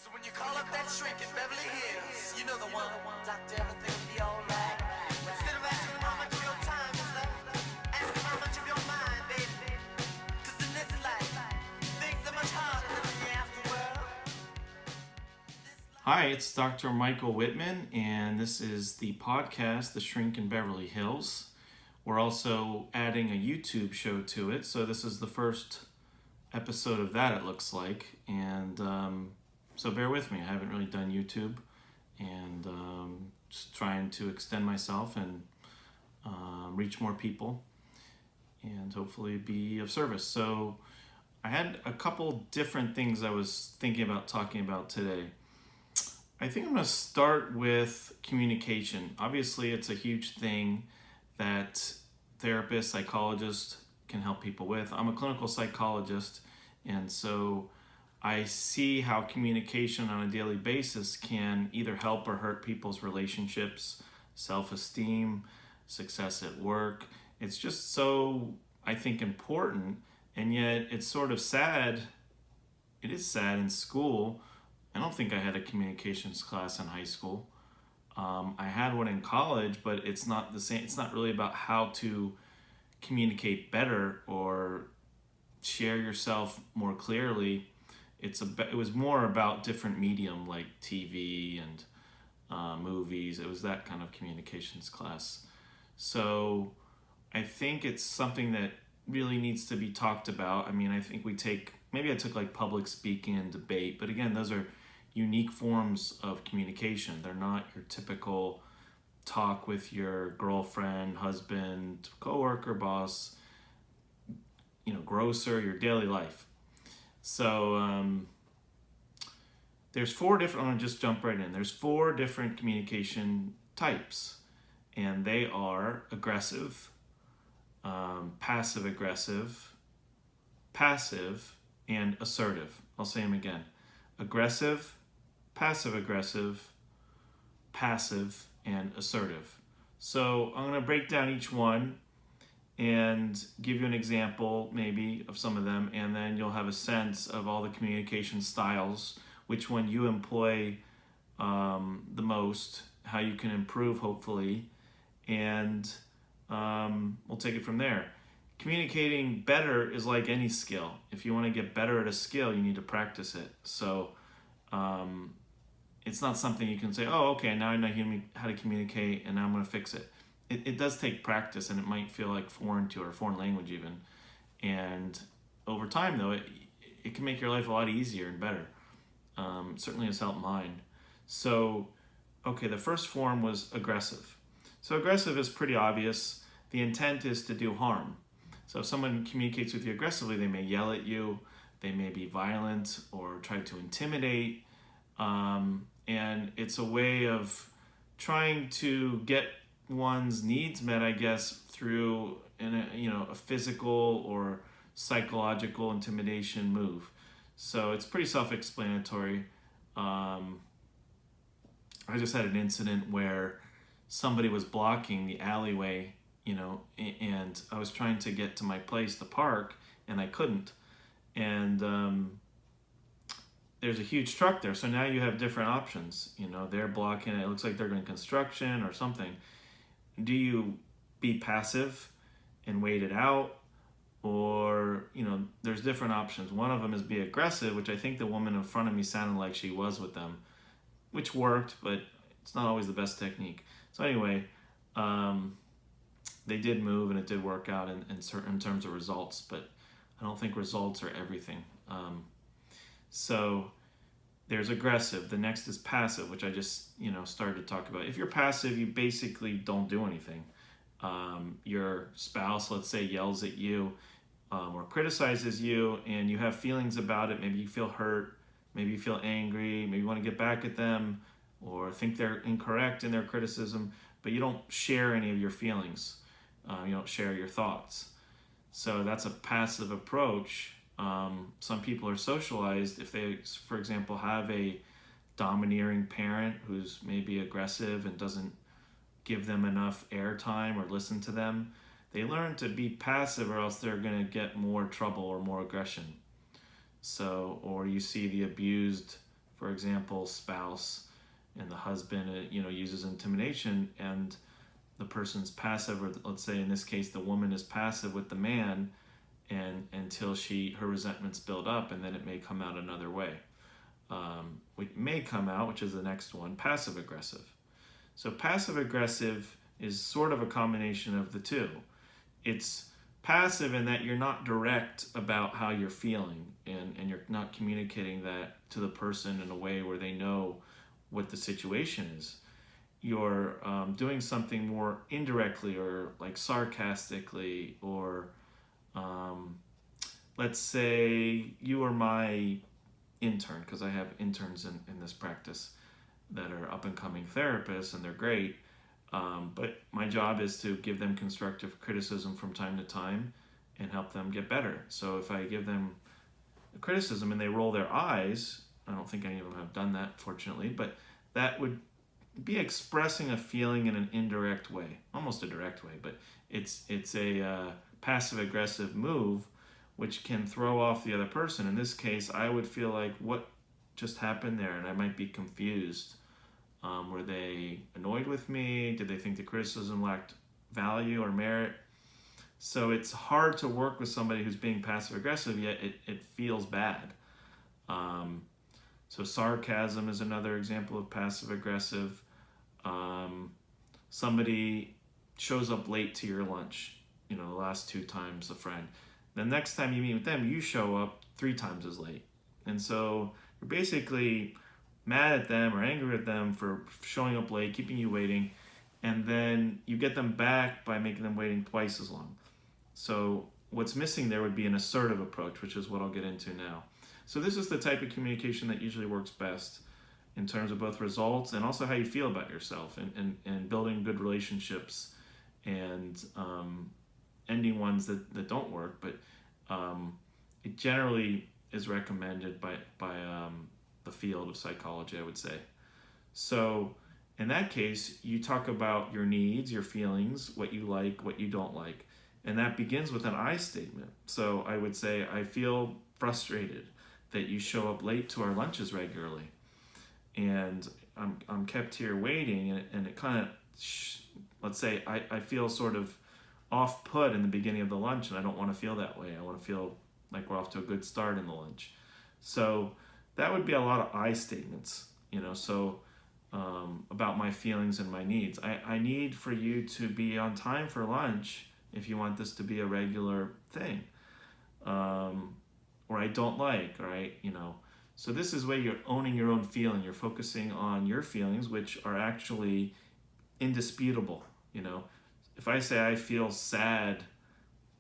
So when you call up that shrink in Beverly Hills, you know the one. Doctor, everything will be alright. Instead of asking how much of your time is left, ask him how much of your mind, baby. 'Cause in this life, things are much harder than in the afterworld. Hi, it's Dr. Michael Whitman, and this is the podcast, The Shrink in Beverly Hills. We're also adding a YouTube show to it, so this is the first episode of that, it looks like. And so bear with me, I haven't really done YouTube, and just trying to extend myself and reach more people and hopefully be of service. So I had a couple different things I was thinking about talking about today. I think I'm going to start with communication. Obviously, it's a huge thing that therapists, psychologists can help people with. I'm a clinical psychologist, and so I see how communication on a daily basis can either help or hurt people's relationships, self-esteem, success at work. It's just so, I think, important, and yet it's sort of sad. It is sad in school. I don't think I had a communications class in high school. I had one in college, but it's not the same. It's not really about how to communicate better or share yourself more clearly. It was more about different medium like TV and movies. It was that kind of communications class. So I think it's something that really needs to be talked about. I mean, I think maybe I took like public speaking and debate, but again, those are unique forms of communication. They're not your typical talk with your girlfriend, husband, coworker, boss, grocer, your daily life. So there's I'm gonna just jump right in. There's 4 different communication types, and they are aggressive, passive aggressive, passive, and assertive. I'll say them again. Aggressive, passive aggressive, passive, and assertive. So I'm going to break down each one and give you an example maybe of some of them, and then you'll have a sense of all the communication styles, which one you employ the most, how you can improve hopefully, and we'll take it from there. Communicating better is like any skill. If you want to get better at a skill, you need to practice it. So it's not something you can say, oh, okay, now I know how to communicate and now I'm going to fix it. It does take practice, and it might feel like foreign to you, or a foreign language even. And over time, though, it can make your life a lot easier and better. Certainly has helped mine. So, okay, the first form was aggressive. So aggressive is pretty obvious. The intent is to do harm. So if someone communicates with you aggressively, they may yell at you, they may be violent or try to intimidate, and it's a way of trying to get one's needs met, I guess, through a physical or psychological intimidation move. So it's pretty self-explanatory. I just had an incident where somebody was blocking the alleyway, and I was trying to get to my place to park, and I couldn't. And there's a huge truck there, so now you have different options. They're blocking it. It looks like they're doing construction or something. Do you be passive and wait it out? Or, there's different options. One of them is be aggressive, which I think the woman in front of me sounded like she was with them, which worked, but it's not always the best technique. So anyway, they did move and it did work out in terms of results, but I don't think results are everything. So there's aggressive. The next is passive, which I just started to talk about. If you're passive, you basically don't do anything. Your spouse, let's say, yells at you or criticizes you, and you have feelings about it. Maybe you feel hurt, maybe you feel angry, maybe you want to get back at them or think they're incorrect in their criticism, but you don't share any of your feelings. You don't share your thoughts. So that's a passive approach. Some people are socialized if they, for example, have a domineering parent who's maybe aggressive and doesn't give them enough airtime or listen to them. They learn to be passive, or else they're going to get more trouble or more aggression. So, or you see the abused for example, spouse, and the husband, uses intimidation, and the person's passive, or let's say in this case, the woman is passive with the man, and until her resentments build up, and then it may come out another way. It may come out, which is the next one, passive aggressive. So passive aggressive is sort of a combination of the two. It's passive in that you're not direct about how you're feeling, and you're not communicating that to the person in a way where they know what the situation is. You're doing something more indirectly, or like sarcastically, or let's say you are my intern, because I have interns in this practice that are up and coming therapists, and they're great. But my job is to give them constructive criticism from time to time and help them get better. So if I give them a criticism and they roll their eyes, I don't think any of them have done that, fortunately, but that would be expressing a feeling in an indirect way, almost a direct way, but it's a passive aggressive move, which can throw off the other person. In this case, I would feel like, what just happened there? And I might be confused. Were they annoyed with me? Did they think the criticism lacked value or merit? So it's hard to work with somebody who's being passive aggressive, yet it feels bad. So sarcasm is another example of passive aggressive. Somebody shows up late to your lunch, the last 2 times, a friend. The next time you meet with them, you show up 3 times as late. And so you're basically mad at them or angry at them for showing up late, keeping you waiting, and then you get them back by making them waiting twice as long. So what's missing there would be an assertive approach, which is what I'll get into now. So this is the type of communication that usually works best in terms of both results and also how you feel about yourself, and building good relationships, and ending ones that don't work. But it generally is recommended by the field of psychology, I would say. So in that case, you talk about your needs, your feelings, what you like, what you don't like. And that begins with an I statement. So I would say, I feel frustrated that you show up late to our lunches regularly. And I'm kept here waiting, and it kind of, let's say I feel sort of off-put in the beginning of the lunch, and I don't want to feel that way. I want to feel like we're off to a good start in the lunch. So that would be a lot of I statements, so about my feelings and my needs. I need for you to be on time for lunch if you want this to be a regular thing. Or I don't like, right? So this is where you're owning your own feeling. You're focusing on your feelings, which are actually indisputable. If I say I feel sad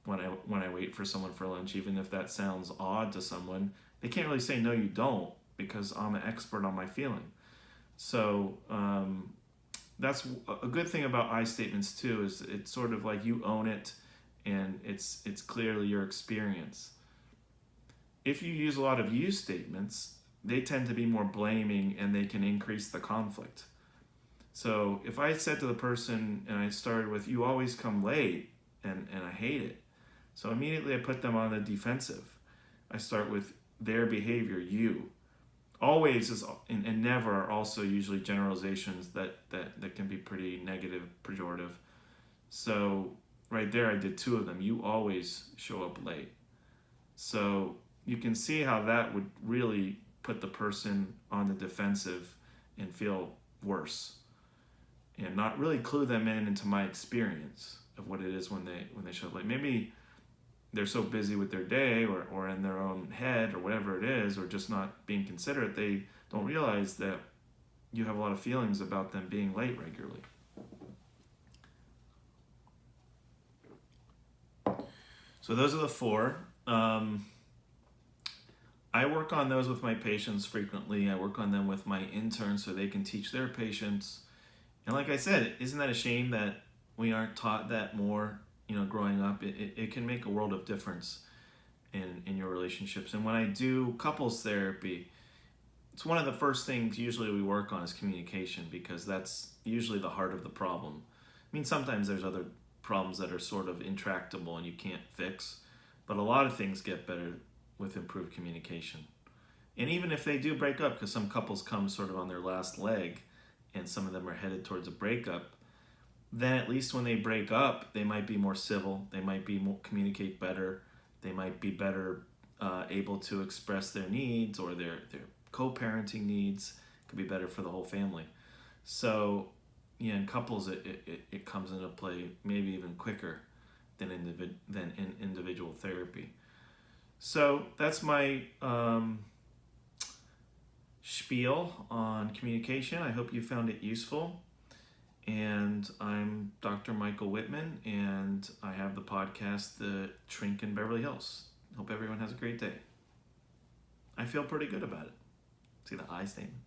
when I wait for someone for lunch, even if that sounds odd to someone, they can't really say, no, you don't, because I'm an expert on my feeling. So that's a good thing about I statements too, is it's sort of like you own it, and it's clearly your experience. If you use a lot of you statements, they tend to be more blaming, and they can increase the conflict. So if I said to the person, and I started with, you always come late, and I hate it. So immediately I put them on the defensive. I start with their behavior, you. Always is and never are also usually generalizations that can be pretty negative, pejorative. So right there I did 2 of them. You always show up late. So you can see how that would really put the person on the defensive and feel worse, and not really clue them into my experience of what it is when they show up late. Maybe they're so busy with their day, or in their own head, or whatever it is, or just not being considerate, they don't realize that you have a lot of feelings about them being late regularly. So those are the 4. I work on those with my patients frequently. I work on them with my interns so they can teach their patients. And like I said, isn't that a shame that we aren't taught that more, growing up? It can make a world of difference in your relationships. And when I do couples therapy, it's one of the first things usually we work on is communication, because that's usually the heart of the problem. I mean, sometimes there's other problems that are sort of intractable and you can't fix, but a lot of things get better with improved communication. And even if they do break up, because some couples come sort of on their last leg and some of them are headed towards a breakup, then at least when they break up, they might be more civil, they might be more, communicate better, they might be better able to express their needs or their co-parenting needs. It could be better for the whole family. So yeah, in couples, it comes into play maybe even quicker than in individual therapy. So that's my spiel on communication. I hope you found it useful. And I'm Dr. Michael Whitman, and I have the podcast, The Shrink in Beverly Hills. Hope everyone has a great day. I feel pretty good about it. See the I statement?